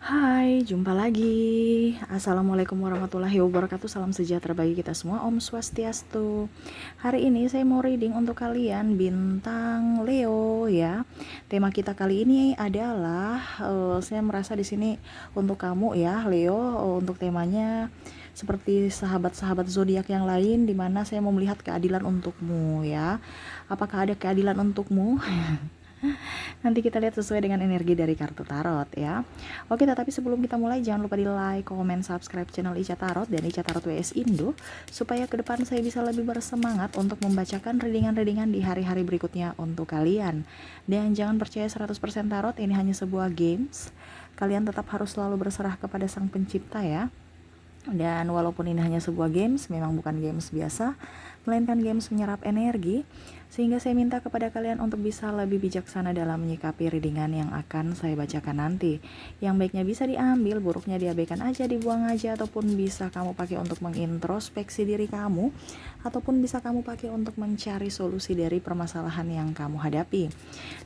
Hai, jumpa lagi. Assalamualaikum warahmatullahi wabarakatuh. Salam sejahtera bagi kita semua. Om Swastiastu. Hari ini saya mau reading untuk kalian bintang Leo ya. Tema kita kali ini adalah saya merasa di sini untuk kamu ya Leo. Untuk temanya seperti sahabat-sahabat zodiak yang lain, dimana saya mau melihat keadilan untukmu ya. Apakah ada keadilan untukmu? Nanti kita lihat sesuai dengan energi dari kartu tarot ya. Oke, tetapi sebelum kita mulai jangan lupa di like, komen, subscribe channel Ica Tarot dan Ica Tarot WS Indo supaya ke depan saya bisa lebih bersemangat untuk membacakan readingan-readingan di hari-hari berikutnya untuk kalian. Dan jangan percaya 100% tarot, ini hanya sebuah games. Kalian tetap harus selalu berserah kepada Sang Pencipta ya. Dan walaupun ini hanya sebuah games, memang bukan games biasa, melainkan games menyerap energi, sehingga saya minta kepada kalian untuk bisa lebih bijaksana dalam menyikapi readingan yang akan saya bacakan nanti. Yang baiknya bisa diambil, buruknya diabaikan aja, dibuang aja, ataupun bisa kamu pakai untuk mengintrospeksi diri kamu, ataupun bisa kamu pakai untuk mencari solusi dari permasalahan yang kamu hadapi.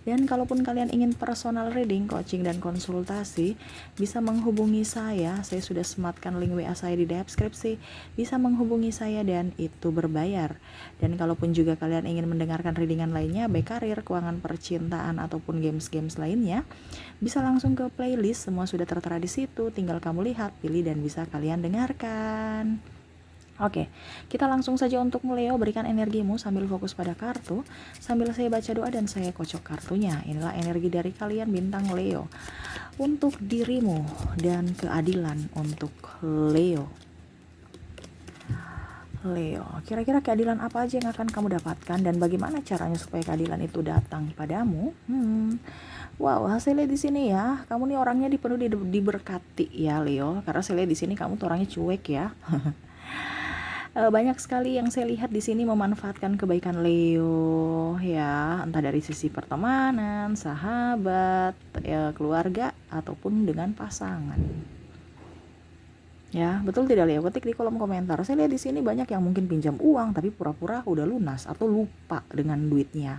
Dan kalaupun kalian ingin personal reading, coaching, dan konsultasi, bisa menghubungi saya sudah sematkan link WA saya di deskripsi, bisa menghubungi saya dan itu berbayar. Dan kalaupun juga kalian ingin mendengarkan readingan lainnya, baik karir, keuangan, percintaan, ataupun games-games lainnya, bisa langsung ke playlist, semua sudah tertera di situ, tinggal kamu lihat, pilih, dan bisa kalian dengarkan. Oke, kita langsung saja untuk Leo, berikan energimu sambil fokus pada kartu, sambil saya baca doa dan saya kocok kartunya. Inilah energi dari kalian bintang Leo. Untuk dirimu dan keadilan untuk Leo. Leo, kira-kira keadilan apa aja yang akan kamu dapatkan dan bagaimana caranya supaya keadilan itu datang padamu? Wow, hasilnya di sini ya. Kamu nih orangnya dipenuhi diberkati ya Leo. Karena saya lihat di sini kamu tuh orangnya cuek ya. Banyak sekali yang saya lihat di sini memanfaatkan kebaikan Leo ya, entah dari sisi pertemanan, sahabat, ya, keluarga ataupun dengan pasangan. Ya, betul tidak Leo? Ketik di kolom komentar. Saya lihat di sini banyak yang mungkin pinjam uang tapi pura-pura udah lunas atau lupa dengan duitnya.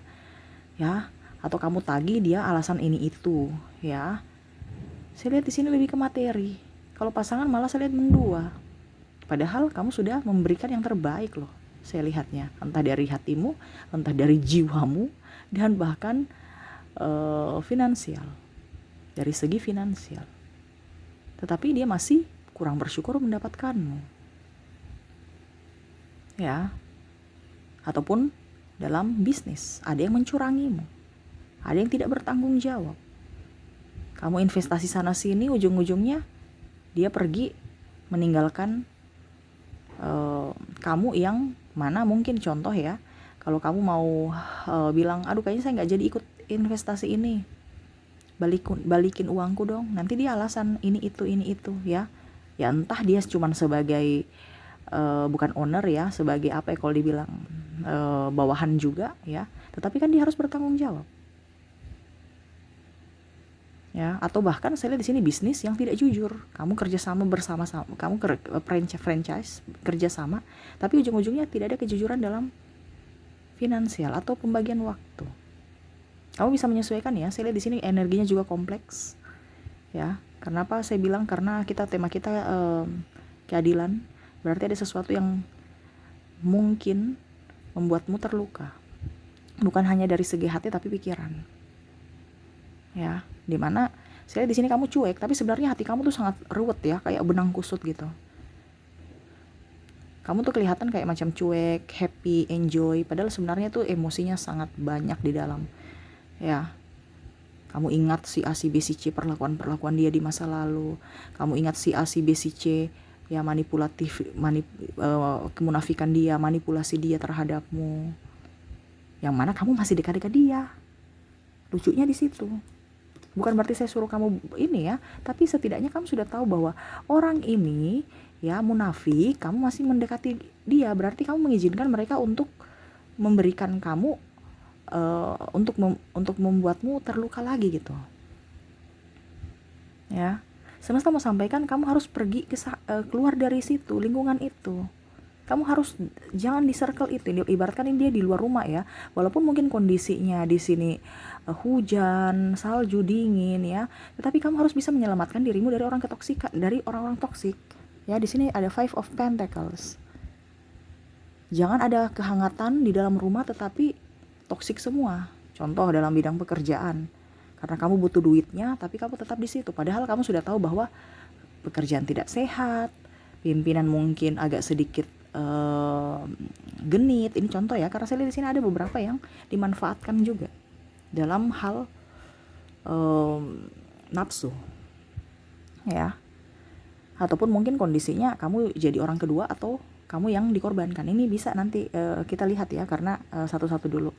Ya, atau kamu tagih dia alasan ini itu, ya. Saya lihat di sini lebih ke materi. Kalau pasangan malah saya lihat mendua. Padahal kamu sudah memberikan yang terbaik loh, saya lihatnya. Entah dari hatimu, entah dari jiwamu, dan bahkan finansial. Dari segi finansial. Tetapi dia masih kurang bersyukur mendapatkanmu. Ya. Ataupun dalam bisnis, ada yang mencurangimu. Ada yang tidak bertanggung jawab. Kamu investasi sana sini, ujung-ujungnya dia pergi meninggalkan kamu yang mana mungkin contoh ya, kalau kamu mau bilang aduh kayaknya saya nggak jadi ikut investasi ini, balikin uangku dong, nanti dia alasan ini itu ya entah dia cuma sebagai bukan owner ya, sebagai apa ya kalau dibilang bawahan juga ya, tetapi kan dia harus bertanggung jawab ya. Atau bahkan saya lihat di sini bisnis yang tidak jujur, kamu kerjasama bersama-sama, kamu franchise kerjasama, tapi ujung-ujungnya tidak ada kejujuran dalam finansial atau pembagian waktu. Kamu bisa menyesuaikan ya. Saya lihat di sini energinya juga kompleks ya. Kenapa saya bilang? Karena tema kita keadilan, berarti ada sesuatu yang mungkin membuatmu terluka, bukan hanya dari segi hati tapi pikiran. Ya, dimana saya di sini kamu cuek, tapi sebenarnya hati kamu tuh sangat ruwet ya, kayak benang kusut gitu. Kamu tuh kelihatan kayak macam cuek, happy, enjoy, padahal sebenarnya tuh emosinya sangat banyak di dalam. Ya, kamu ingat si A, si B, si C, perlakuan dia di masa lalu. Kamu ingat si A, si B, si C, ya manipulatif, kemunafikan dia, manipulasi dia terhadapmu. Yang mana kamu masih dekat-dekat dia. Lucunya di situ. Bukan berarti saya suruh kamu ini ya, tapi setidaknya kamu sudah tahu bahwa orang ini ya munafik, kamu masih mendekati dia, berarti kamu mengizinkan mereka untuk memberikan kamu untuk membuatmu terluka lagi gitu. Ya. Semesta mau sampaikan kamu harus pergi keluar dari situ, lingkungan itu. Kamu harus jangan di circle itu. Ibaratkan ini dia di luar rumah ya. Walaupun mungkin kondisinya di sini hujan, salju, dingin ya, tetapi kamu harus bisa menyelamatkan dirimu dari dari orang-orang toksik. Ya, di sini ada Five of Pentacles. Jangan ada kehangatan di dalam rumah tetapi toksik semua. Contoh dalam bidang pekerjaan. Karena kamu butuh duitnya, tapi kamu tetap di situ. Padahal kamu sudah tahu bahwa pekerjaan tidak sehat, pimpinan mungkin agak sedikit genit. Ini contoh ya, karena saya lihat di sini ada beberapa yang dimanfaatkan juga dalam hal nafsu, ya. Ataupun mungkin kondisinya kamu jadi orang kedua atau kamu yang dikorbankan. Ini bisa nanti kita lihat ya, karena satu-satu dulu.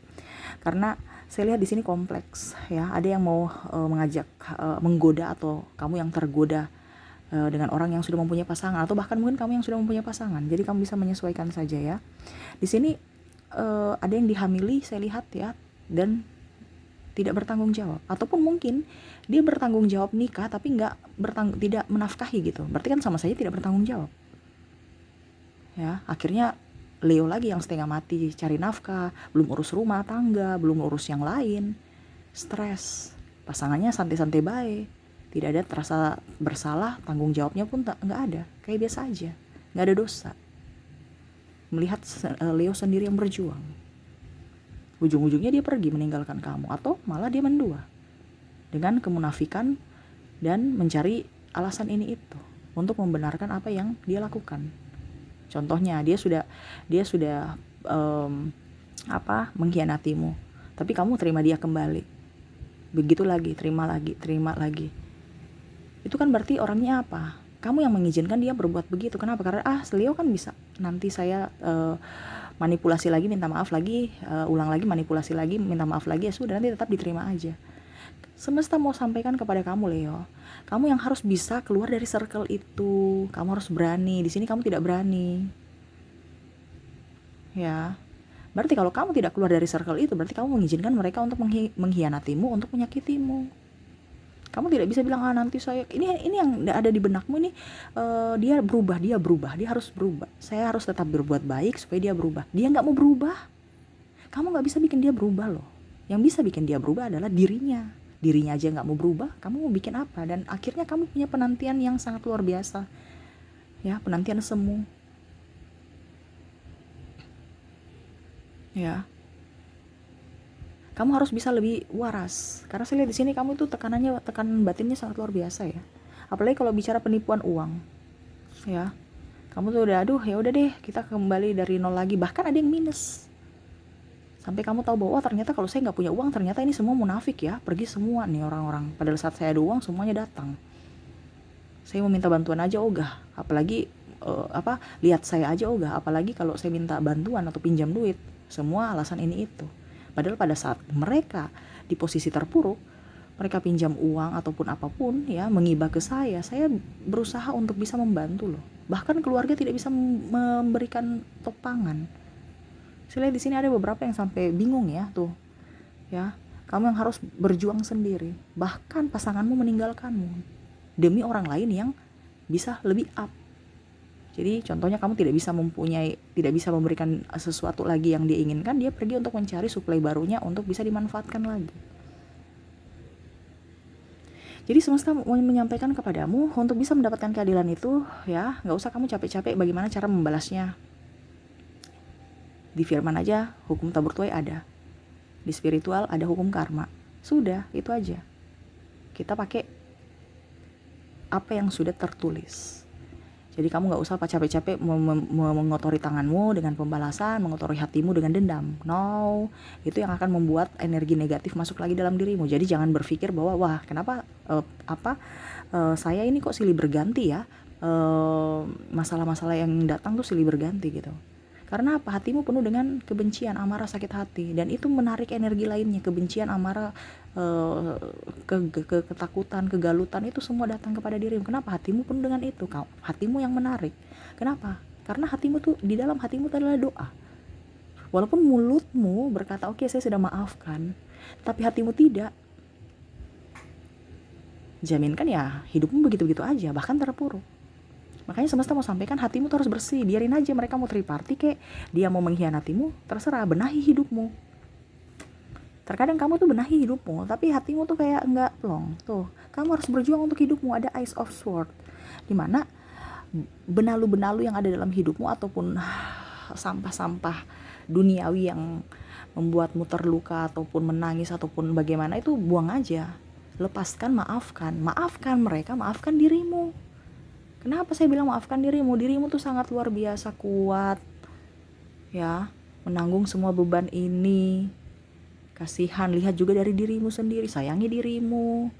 Karena saya lihat di sini kompleks ya. Ada yang mau mengajak menggoda atau kamu yang tergoda dengan orang yang sudah mempunyai pasangan, atau bahkan mungkin kamu yang sudah mempunyai pasangan. Jadi kamu bisa menyesuaikan saja ya. Di sini ada yang dihamili saya lihat ya, dan tidak bertanggung jawab, ataupun mungkin dia bertanggung jawab nikah tapi tidak menafkahi gitu. Berarti kan sama saja tidak bertanggung jawab. Ya, akhirnya Leo lagi yang setengah mati cari nafkah, belum urus rumah tangga, belum urus yang lain, stres. Pasangannya santai-santai baik, tidak ada terasa bersalah, tanggung jawabnya pun nggak ada, kayak biasa aja, nggak ada dosa. Melihat Leo sendiri yang berjuang, ujung-ujungnya dia pergi meninggalkan kamu, atau malah dia mendua dengan kemunafikan dan mencari alasan ini itu untuk membenarkan apa yang dia lakukan. Contohnya dia sudah mengkhianatimu, tapi kamu terima dia kembali, begitu lagi, terima lagi. Itu kan berarti orangnya apa? Kamu yang mengizinkan dia berbuat begitu. Kenapa? Karena Leo kan bisa nanti saya manipulasi lagi, minta maaf lagi, ulang lagi, manipulasi lagi, minta maaf lagi, ya sudah, nanti tetap diterima aja. Semesta mau sampaikan kepada kamu, Leo, kamu yang harus bisa keluar dari circle itu. Kamu harus berani. Di sini kamu tidak berani. Ya. Berarti kalau kamu tidak keluar dari circle itu, berarti kamu mengizinkan mereka untuk mengkhianatimu, untuk menyakitimu. Kamu tidak bisa bilang nanti saya ini yang ada di benakmu ini, dia harus berubah. Saya harus tetap berbuat baik supaya dia berubah. Dia nggak mau berubah. Kamu nggak bisa bikin dia berubah loh. Yang bisa bikin dia berubah adalah dirinya aja nggak mau berubah. Kamu mau bikin apa? Dan akhirnya kamu punya penantian yang sangat luar biasa ya, penantian semu ya. Kamu harus bisa lebih waras, karena saya lihat di sini kamu itu tekanan batinnya sangat luar biasa ya. Apalagi kalau bicara penipuan uang, ya. Kamu tuh udah, ya udah deh, kita kembali dari nol lagi. Bahkan ada yang minus. Sampai kamu tahu bahwa ternyata kalau saya nggak punya uang, ternyata ini semua munafik ya, pergi semua nih orang-orang. Padahal saat saya ada uang, semuanya datang. Saya mau minta bantuan aja ogah, apalagi lihat saya aja ogah, apalagi kalau saya minta bantuan atau pinjam duit, semua alasan ini itu. Padahal pada saat mereka di posisi terpuruk, mereka pinjam uang ataupun apapun ya, menghibah ke saya berusaha untuk bisa membantu loh. Bahkan keluarga tidak bisa memberikan topangan. Saya lihat di sini ada beberapa yang sampai bingung ya tuh. Ya, kamu yang harus berjuang sendiri. Bahkan pasanganmu meninggalkanmu demi orang lain yang bisa lebih up. Jadi contohnya kamu tidak bisa memberikan sesuatu lagi yang dia inginkan, dia pergi untuk mencari suplai barunya untuk bisa dimanfaatkan lagi. Jadi semesta mau menyampaikan kepadamu untuk bisa mendapatkan keadilan itu ya, nggak usah kamu capek-capek bagaimana cara membalasnya. Di firman aja hukum tabur tuai ada, di spiritual ada hukum karma. Sudah, itu aja. Kita pakai apa yang sudah tertulis. Jadi kamu gak usah capek-capek mengotori tanganmu dengan pembalasan, mengotori hatimu dengan dendam. No, itu yang akan membuat energi negatif masuk lagi dalam dirimu. Jadi jangan berpikir bahwa wah kenapa saya ini kok silih berganti ya, masalah-masalah yang datang tuh silih berganti gitu. Karena apa? Hatimu penuh dengan kebencian, amarah, sakit hati, dan itu menarik energi lainnya. Kebencian, amarah, ketakutan, kegalutan, itu semua datang kepada dirimu. Kenapa? Hatimu penuh dengan itu. Hatimu yang menarik. Kenapa? Karena hatimu tuh, di dalam hatimu itu adalah doa. Walaupun mulutmu berkata oke, saya sudah maafkan, tapi hatimu tidak, jaminkan ya hidupmu begitu-begitu aja, bahkan terpuruk. Makanya semesta mau sampaikan hatimu tuh harus bersih. Biarin aja mereka mau triparty kek, dia mau mengkhianatimu, terserah, benahi hidupmu. Terkadang kamu tuh benahi hidupmu, tapi hatimu tuh kayak enggak plong. Tuh, kamu harus berjuang untuk hidupmu. Ada Ice of Sword, dimana benalu-benalu yang ada dalam hidupmu ataupun sampah-sampah duniawi yang membuatmu terluka ataupun menangis ataupun bagaimana, itu buang aja. Lepaskan, maafkan mereka, maafkan dirimu. Kenapa saya bilang maafkan dirimu? Dirimu tuh sangat luar biasa kuat, ya, menanggung semua beban ini. Kasihan, lihat juga dari dirimu sendiri, sayangi dirimu.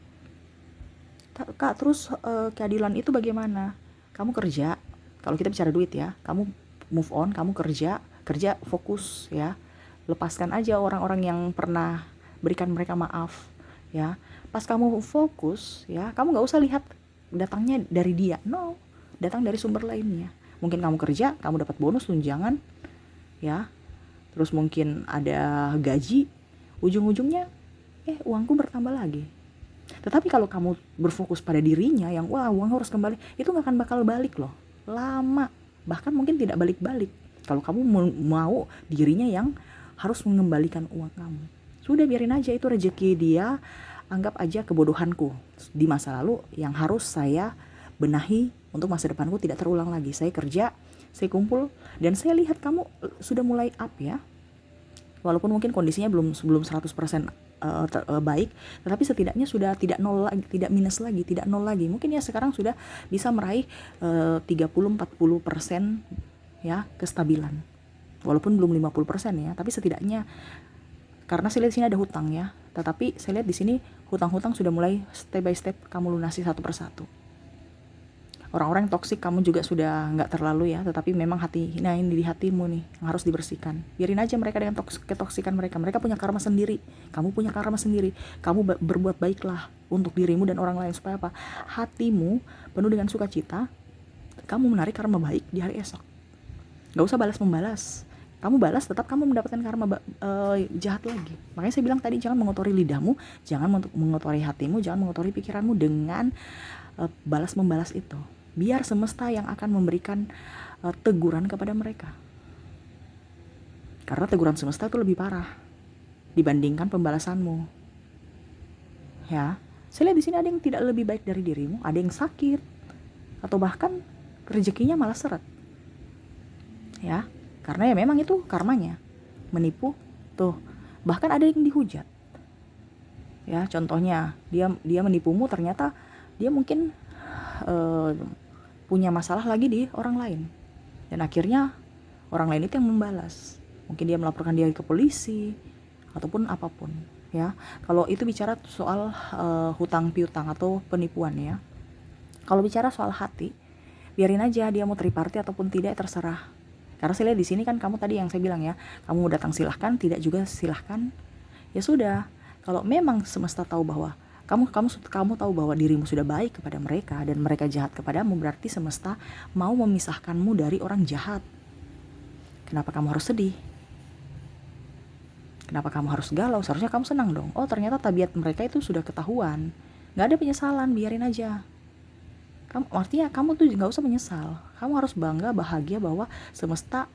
Kak, terus keadilan itu bagaimana? Kamu kerja, kalau kita bicara duit ya, kamu move on, kamu kerja fokus ya. Lepaskan aja orang-orang yang pernah berikan mereka maaf ya. Pas kamu fokus ya, kamu gak usah lihat datangnya dari dia, no, datang dari sumber lainnya. Mungkin kamu kerja, kamu dapat bonus, tunjangan ya, terus mungkin ada gaji, ujung-ujungnya uangku bertambah lagi. Tetapi kalau kamu berfokus pada dirinya yang wah uang harus kembali, itu gak akan bakal balik loh, lama, bahkan mungkin tidak balik-balik. Kalau kamu mau dirinya yang harus mengembalikan uang kamu, sudah biarin aja, itu rezeki dia. Anggap aja kebodohanku di masa lalu yang harus saya benahi untuk masa depanku tidak terulang lagi. Saya kerja, saya kumpul, dan saya lihat kamu sudah mulai up ya. Walaupun mungkin kondisinya belum 100% baik, tetapi setidaknya sudah tidak nol lagi, tidak minus lagi, tidak nol lagi. Mungkin ya sekarang sudah bisa meraih 30-40% ya kestabilan. Walaupun belum 50% ya, tapi setidaknya, karena saya lihat di sini ada hutang ya. Tetapi saya lihat di sini hutang-hutang sudah mulai step by step kamu lunasi satu persatu. Orang-orang yang toksik kamu juga sudah nggak terlalu ya, tetapi memang ini di hatimu nih yang harus dibersihkan. Biarin aja mereka dengan ketoksikan mereka. Mereka punya karma sendiri, kamu punya karma sendiri. Kamu berbuat baiklah untuk dirimu dan orang lain supaya apa? Hatimu penuh dengan sukacita. Kamu menarik karma baik di hari esok. Nggak usah balas-membalas. Kamu balas, tetap kamu mendapatkan karma jahat lagi. Makanya saya bilang tadi, jangan mengotori lidahmu, jangan mengotori hatimu, jangan mengotori pikiranmu dengan balas-membalas itu. Biar semesta yang akan memberikan teguran kepada mereka. Karena teguran semesta itu lebih parah dibandingkan pembalasanmu. Ya, saya lihat di sini ada yang tidak lebih baik dari dirimu, ada yang sakit, atau bahkan rezekinya malah seret. Ya, karena ya memang itu karmanya, menipu tuh. Bahkan ada yang dihujat. Ya, contohnya dia menipumu, ternyata dia mungkin punya masalah lagi di orang lain, dan akhirnya orang lain itu yang membalas. Mungkin dia melaporkan dia ke polisi ataupun apapun ya. Kalau itu bicara soal hutang piutang atau penipuan ya. Kalau bicara soal hati, biarin aja dia mau triparty ataupun tidak, terserah. Karena saya lihat di sini kan, kamu tadi yang saya bilang ya, kamu mau datang silahkan, tidak juga silahkan. Ya sudah, kalau memang semesta tahu bahwa kamu tahu bahwa dirimu sudah baik kepada mereka dan mereka jahat kepadamu, berarti semesta mau memisahkanmu dari orang jahat. Kenapa kamu harus sedih? Kenapa kamu harus galau? Seharusnya kamu senang dong. Oh, ternyata tabiat mereka itu sudah ketahuan. Gak ada penyesalan, biarin aja. Artinya kamu tuh gak usah menyesal. Kamu harus bangga, bahagia bahwa semesta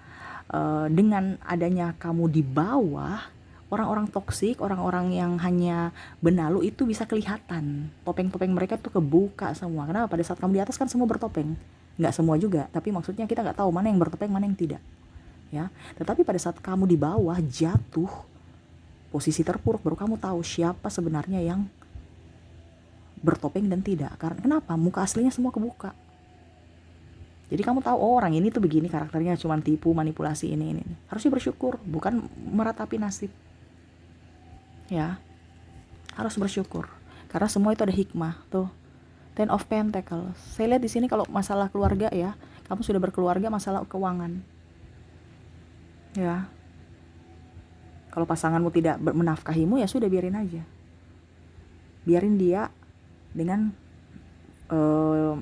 dengan adanya kamu di bawah, orang-orang toksik, orang-orang yang hanya benalu itu bisa kelihatan. Topeng-topeng mereka tuh kebuka semua. Kenapa? Pada saat kamu di atas kan semua bertopeng. Nggak semua juga, tapi maksudnya kita nggak tahu mana yang bertopeng, mana yang tidak. Ya, tetapi pada saat kamu di bawah jatuh, posisi terpuruk, baru kamu tahu siapa sebenarnya yang bertopeng dan tidak. Karena kenapa? Muka aslinya semua kebuka. Jadi kamu tahu, oh orang ini tuh begini karakternya, cuma tipu, manipulasi ini. Harusnya bersyukur, bukan meratapi nasib. Ya, harus bersyukur karena semua itu ada hikmah. Tuh, Ten of Pentacles. Saya lihat di sini kalau masalah keluarga ya, kamu sudah berkeluarga, masalah keuangan. Ya, kalau pasanganmu tidak menafkahimu, ya sudah, biarin aja. Biarin dia dengan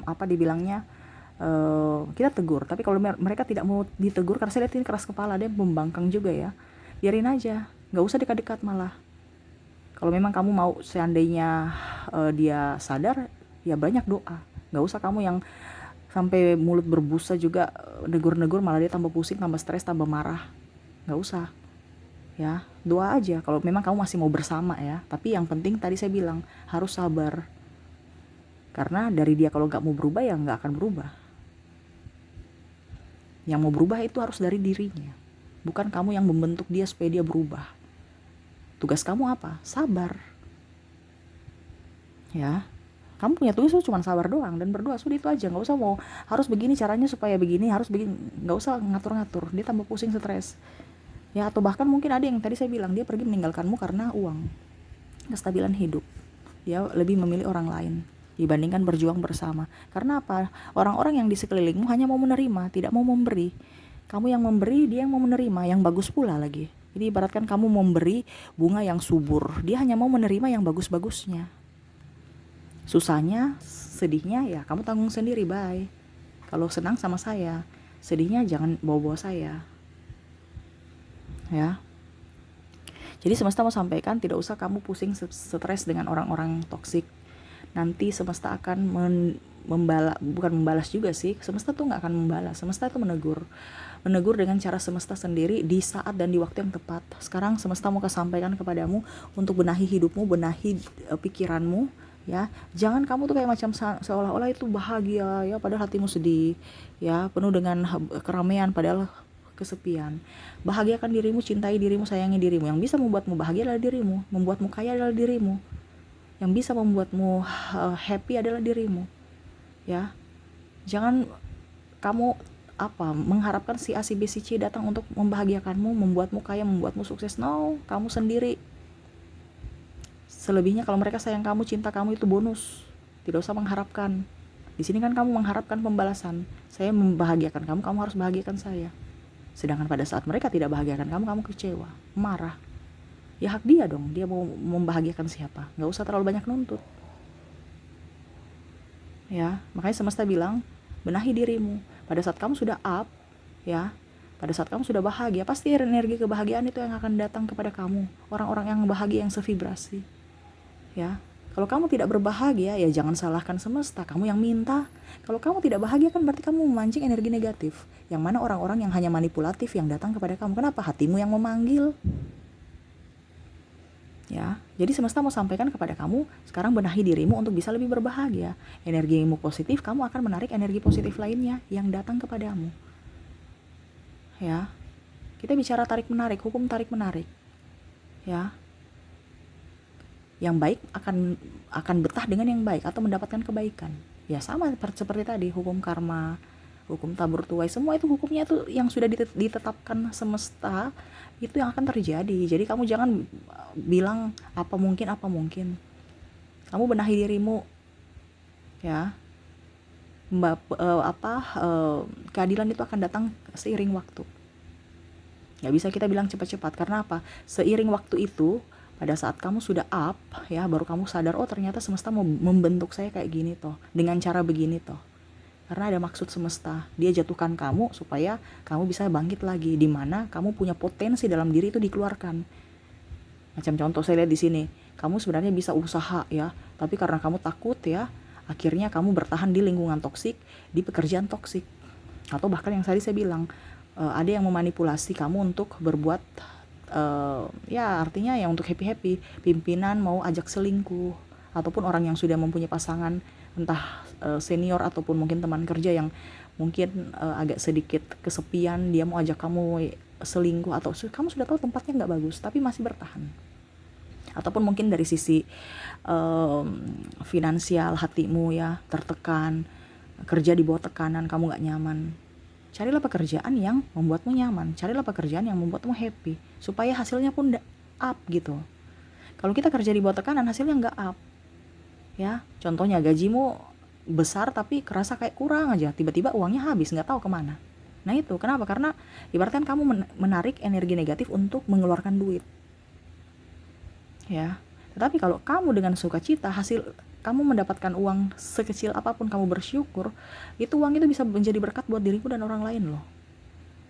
apa dibilangnya, kita tegur. Tapi kalau mereka tidak mau ditegur, karena saya lihat ini keras kepala, dia membangkang juga ya, biarin aja, nggak usah dekat-dekat malah. Kalau memang kamu mau seandainya dia sadar, ya banyak doa. Nggak usah kamu yang sampai mulut berbusa juga, negur-negur malah dia tambah pusing, tambah stres, tambah marah. Nggak usah ya, doa aja kalau memang kamu masih mau bersama ya. Tapi yang penting tadi saya bilang harus sabar, karena dari dia kalau nggak mau berubah ya nggak akan berubah. Yang mau berubah itu harus dari dirinya, bukan kamu yang membentuk dia supaya dia berubah. Tugas kamu apa? Sabar ya. Kamu punya tugas cuma sabar doang dan berdoa, sudah itu aja. Nggak usah mau harus begini caranya supaya begini, harus begini, nggak usah ngatur-ngatur, dia tambah pusing, stres ya. Atau bahkan mungkin ada yang tadi saya bilang, dia pergi meninggalkanmu karena uang, kestabilan hidup. Dia lebih memilih orang lain dibandingkan berjuang bersama. Karena apa? Orang-orang yang di sekelilingmu hanya mau menerima, tidak mau memberi. Kamu yang memberi, dia yang mau menerima, yang bagus pula lagi. Jadi ibaratkan kamu memberi bunga yang subur, dia hanya mau menerima yang bagus-bagusnya. Susahnya, sedihnya ya kamu tanggung sendiri, bye. Kalau senang sama saya, sedihnya jangan bawa-bawa saya ya. Jadi semesta mau sampaikan, tidak usah kamu pusing stres dengan orang-orang toksik. Nanti semesta akan bukan membalas juga sih, semesta tuh nggak akan membalas, semesta itu menegur dengan cara semesta sendiri di saat dan di waktu yang tepat. Sekarang semesta mau sampaikan kepadamu untuk benahi hidupmu, benahi pikiranmu ya. Jangan kamu tuh kayak macam seolah-olah itu bahagia ya, padahal hatimu sedih ya, penuh dengan keramaian padahal kesepian. Bahagiakan dirimu, cintai dirimu, sayangi dirimu. Yang bisa membuatmu bahagia adalah dirimu, membuatmu kaya adalah dirimu, yang bisa membuatmu happy adalah dirimu ya. Jangan kamu mengharapkan si A, si B, si C datang untuk membahagiakanmu, membuatmu kaya, membuatmu sukses. No, kamu sendiri. Selebihnya kalau mereka sayang kamu, cinta kamu, itu bonus. Tidak usah mengharapkan. Di sini kan kamu mengharapkan pembalasan. Saya membahagiakan kamu, kamu harus bahagiakan saya. Sedangkan pada saat mereka tidak bahagiakan kamu, kamu kecewa, marah. Ya hak dia dong, dia mau membahagiakan siapa. Nggak usah terlalu banyak nuntut ya. Makanya semesta bilang, benahi dirimu. Pada saat kamu sudah up ya, pada saat kamu sudah bahagia, pasti energi kebahagiaan itu yang akan datang kepada kamu. Orang-orang yang bahagia, yang sevibrasi ya. Kalau kamu tidak berbahagia, ya jangan salahkan semesta, kamu yang minta. Kalau kamu tidak bahagia kan berarti kamu memancing energi negatif, yang mana orang-orang yang hanya manipulatif yang datang kepada kamu. Kenapa? Hatimu yang memanggil ya. Jadi semesta mau sampaikan kepada kamu, sekarang benahi dirimu untuk bisa lebih berbahagia. Energimu positif, kamu akan menarik energi positif lainnya yang datang kepadamu ya. Kita bicara tarik menarik, hukum tarik menarik ya. Yang baik akan betah dengan yang baik atau mendapatkan kebaikan ya. Sama seperti tadi, hukum karma, hukum tabur tuai, semua itu hukumnya itu yang sudah ditetapkan semesta, itu yang akan terjadi. Jadi kamu jangan bilang apa mungkin. Kamu benahi dirimu ya. Keadilan itu akan datang seiring waktu. Gak bisa kita bilang cepat-cepat, karena apa? Seiring waktu itu, pada saat kamu sudah up ya, baru kamu sadar, oh ternyata semesta mau membentuk saya kayak gini toh, dengan cara begini toh. Karena ada maksud semesta, dia jatuhkan kamu supaya kamu bisa bangkit lagi, di mana kamu punya potensi dalam diri itu dikeluarkan. Macam contoh saya lihat di sini, kamu sebenarnya bisa usaha ya, tapi karena kamu takut ya, akhirnya kamu bertahan di lingkungan toksik, di pekerjaan toksik. Atau bahkan yang tadi saya bilang, ada yang memanipulasi kamu untuk berbuat ya artinya ya untuk happy, pimpinan mau ajak selingkuh, ataupun orang yang sudah mempunyai pasangan, entah senior ataupun mungkin teman kerja yang mungkin agak sedikit kesepian, dia mau ajak kamu selingkuh, atau kamu sudah tahu tempatnya nggak bagus tapi masih bertahan. Ataupun mungkin dari sisi finansial, hatimu ya tertekan, kerja di bawah tekanan, kamu nggak nyaman. Carilah pekerjaan yang membuatmu nyaman, carilah pekerjaan yang membuatmu happy, supaya hasilnya pun up gitu. Kalau kita kerja di bawah tekanan, hasilnya nggak up ya. Contohnya gajimu besar tapi kerasa kayak kurang aja, tiba-tiba uangnya habis, nggak tahu kemana. Nah itu kenapa? Karena ibaratkan kamu menarik energi negatif untuk mengeluarkan duit ya. Tetapi kalau kamu dengan sukacita, kamu mendapatkan uang sekecil apapun, kamu bersyukur, itu uang itu bisa menjadi berkat buat diriku dan orang lain loh.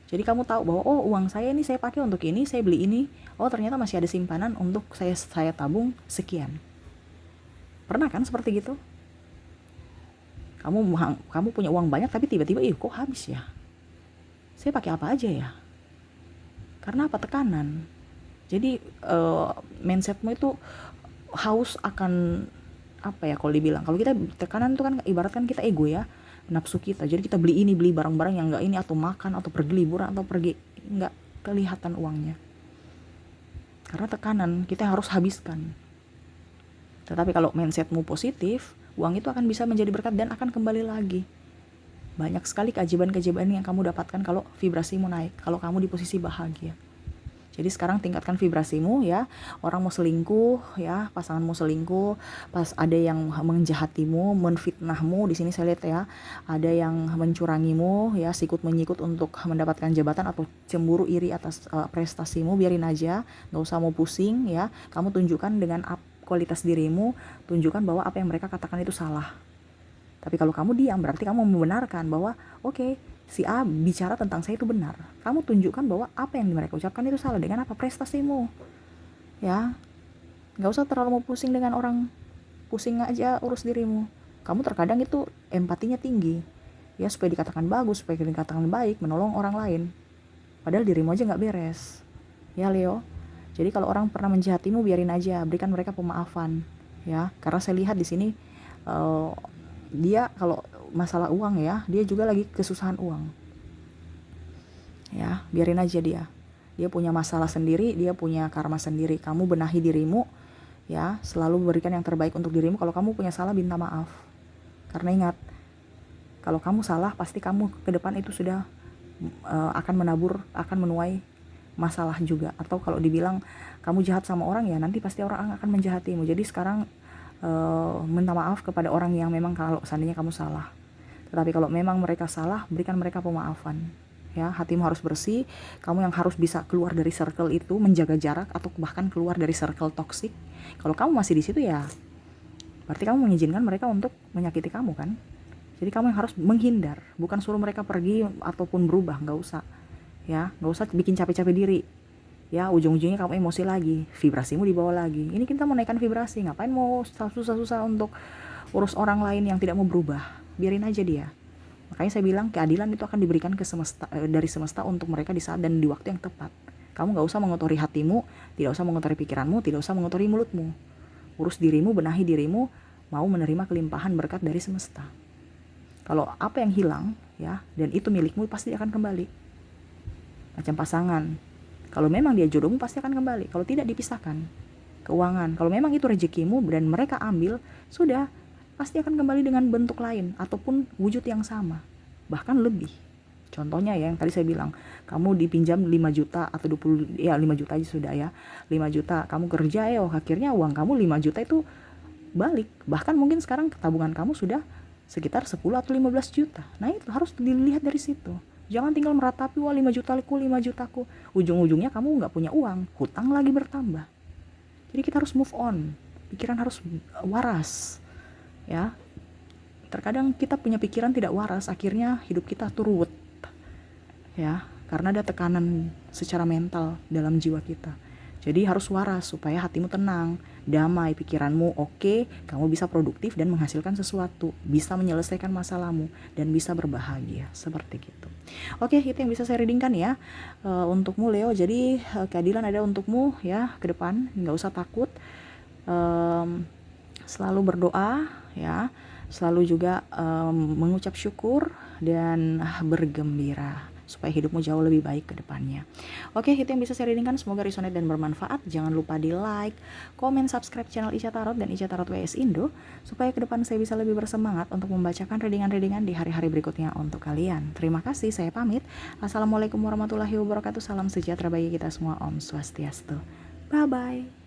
Jadi kamu tahu bahwa oh uang saya ini saya pakai untuk ini, saya beli ini, oh ternyata masih ada simpanan untuk saya tabung sekian. Pernah kan seperti gitu? Kamu punya uang banyak tapi tiba-tiba kok habis ya, saya pakai apa aja ya, karena apa? Tekanan. Jadi mindsetmu itu haus akan apa ya, kalau dibilang, kalau kita tekanan itu kan ibaratkan kita ego ya, nafsu kita. Jadi kita beli barang-barang yang enggak ini, atau makan, atau pergi liburan, atau pergi, enggak kelihatan uangnya. Karena tekanan, kita harus habiskan. Tetapi kalau mindsetmu positif, uang itu akan bisa menjadi berkat dan akan kembali lagi. Banyak sekali keajaiban-keajaiban yang kamu dapatkan kalau vibrasimu naik, kalau kamu di posisi bahagia. Jadi sekarang tingkatkan vibrasimu ya. Orang mau selingkuh ya, pasanganmu selingkuh, pas ada yang menjahatimu, menfitnahmu, di sini saya lihat ya, ada yang mencurangimu ya, sikut menyikut untuk mendapatkan jabatan atau cemburu iri atas prestasimu, biarin aja, nggak usah mau pusing ya. Kamu tunjukkan dengan kualitas dirimu, tunjukkan bahwa apa yang mereka katakan itu salah. Tapi kalau kamu diam, berarti kamu membenarkan bahwa oke, si A bicara tentang saya itu benar. Kamu tunjukkan bahwa apa yang mereka ucapkan itu salah. Dengan apa? Prestasimu. Ya, gak usah terlalu mau pusing dengan orang. Pusing aja urus dirimu. Kamu terkadang itu empatinya tinggi. Ya, supaya dikatakan bagus, supaya dikatakan baik, menolong orang lain. Padahal dirimu aja gak beres. Ya Leo. Jadi kalau orang pernah menjahatimu, biarin aja. Berikan mereka pemaafan. Ya, karena saya lihat di sini dia kalau masalah uang ya, dia juga lagi kesusahan uang. Ya, biarin aja dia. Dia punya masalah sendiri, dia punya karma sendiri. Kamu benahi dirimu ya, selalu berikan yang terbaik untuk dirimu. Kalau kamu punya salah, minta maaf. Karena ingat, kalau kamu salah, pasti kamu ke depan itu sudah akan menabur, akan menuai masalah juga. Atau kalau dibilang kamu jahat sama orang ya, nanti pasti orang akan menjahatimu. Jadi sekarang minta maaf kepada orang yang memang kalau seandainya kamu salah. Tetapi kalau memang mereka salah, berikan mereka pemaafan. Ya, hatimu harus bersih. Kamu yang harus bisa keluar dari circle itu, menjaga jarak atau bahkan keluar dari circle toksik. Kalau kamu masih di situ ya, berarti kamu mengizinkan mereka untuk menyakiti kamu kan. Jadi kamu yang harus menghindar, bukan suruh mereka pergi ataupun berubah, nggak usah. Ya, nggak usah bikin capek-capek diri. Ya, ujung-ujungnya kamu emosi lagi, vibrasimu dibawa lagi. Ini kita mau naikkan vibrasi, ngapain mau susah-susah untuk urus orang lain yang tidak mau berubah? Biarin aja dia. Makanya saya bilang keadilan itu akan diberikan ke semesta, dari semesta untuk mereka di saat dan di waktu yang tepat. Kamu gak usah mengotori hatimu, tidak usah mengotori pikiranmu, tidak usah mengotori mulutmu. Urus dirimu, benahi dirimu, mau menerima kelimpahan berkat dari semesta. Kalau apa yang hilang ya, dan itu milikmu, pasti akan kembali. Macam pasangan, kalau memang dia jodohmu, pasti akan kembali. Kalau tidak, dipisahkan. Keuangan, kalau memang itu rezekimu dan mereka ambil, sudah, pasti akan kembali dengan bentuk lain ataupun wujud yang sama, bahkan lebih. Contohnya ya, yang tadi saya bilang, kamu dipinjam 5 juta atau 20, ya 5 juta aja sudah ya, 5 juta, kamu kerja ya, akhirnya uang kamu 5 juta itu balik. Bahkan mungkin sekarang tabungan kamu sudah sekitar 10 atau 15 juta. Nah itu harus dilihat dari situ. Jangan tinggal meratapi, wah 5 jutaku, 5 jutaku. Ujung-ujungnya kamu gak punya uang, hutang lagi bertambah. Jadi kita harus move on, pikiran harus waras. Ya, terkadang kita punya pikiran tidak waras, akhirnya hidup kita tuh ruwet. Ya, karena ada tekanan secara mental dalam jiwa kita. Jadi harus waras supaya hatimu tenang, damai, pikiranmu oke, kamu bisa produktif dan menghasilkan sesuatu, bisa menyelesaikan masalahmu dan bisa berbahagia, seperti gitu. Oke, itu yang bisa saya readingkan ya untukmu Leo. Jadi keadilan ada untukmu ya ke depan, nggak usah takut. Selalu berdoa ya, selalu juga mengucap syukur dan bergembira supaya hidupmu jauh lebih baik ke depannya. Oke, itu yang bisa saya readingkan. Semoga resonate dan bermanfaat. Jangan lupa di like, komen, subscribe channel Ica Tarot dan Ica Tarot WS Indo supaya ke depan saya bisa lebih bersemangat untuk membacakan readingan-readingan di hari-hari berikutnya untuk kalian. Terima kasih, saya pamit. Assalamualaikum warahmatullahi wabarakatuh. Salam sejahtera bagi kita semua. Om Swastiastu. Bye-bye.